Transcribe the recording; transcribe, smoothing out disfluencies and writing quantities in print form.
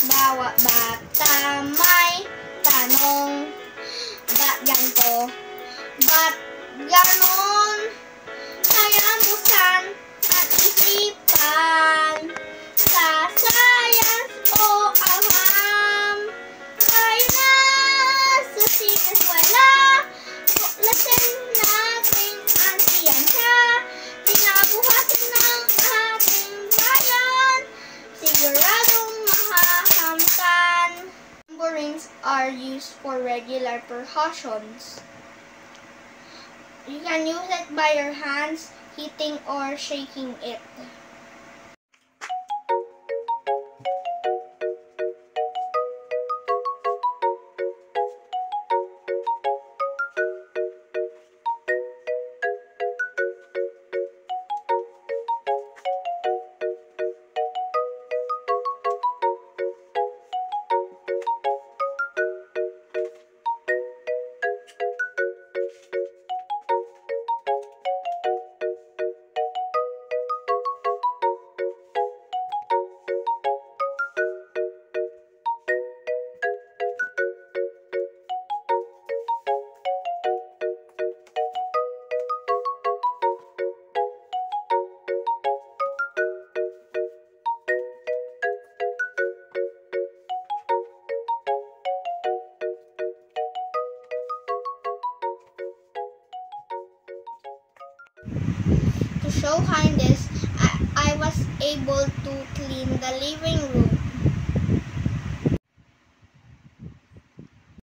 Bawat bata may tanong, ba't ganito? Ba't ganon? Kaya buksan ang isipan sa science o aham. Kaya sa sineskwela, tuklasin natin ang siyansya. Tinabuhasan ng ating bayan, siguradong mahahamtan. Tambourines are used for regular percussions. You can use it by your hands, hitting or shaking it. To show kindness, I was able to clean the living room.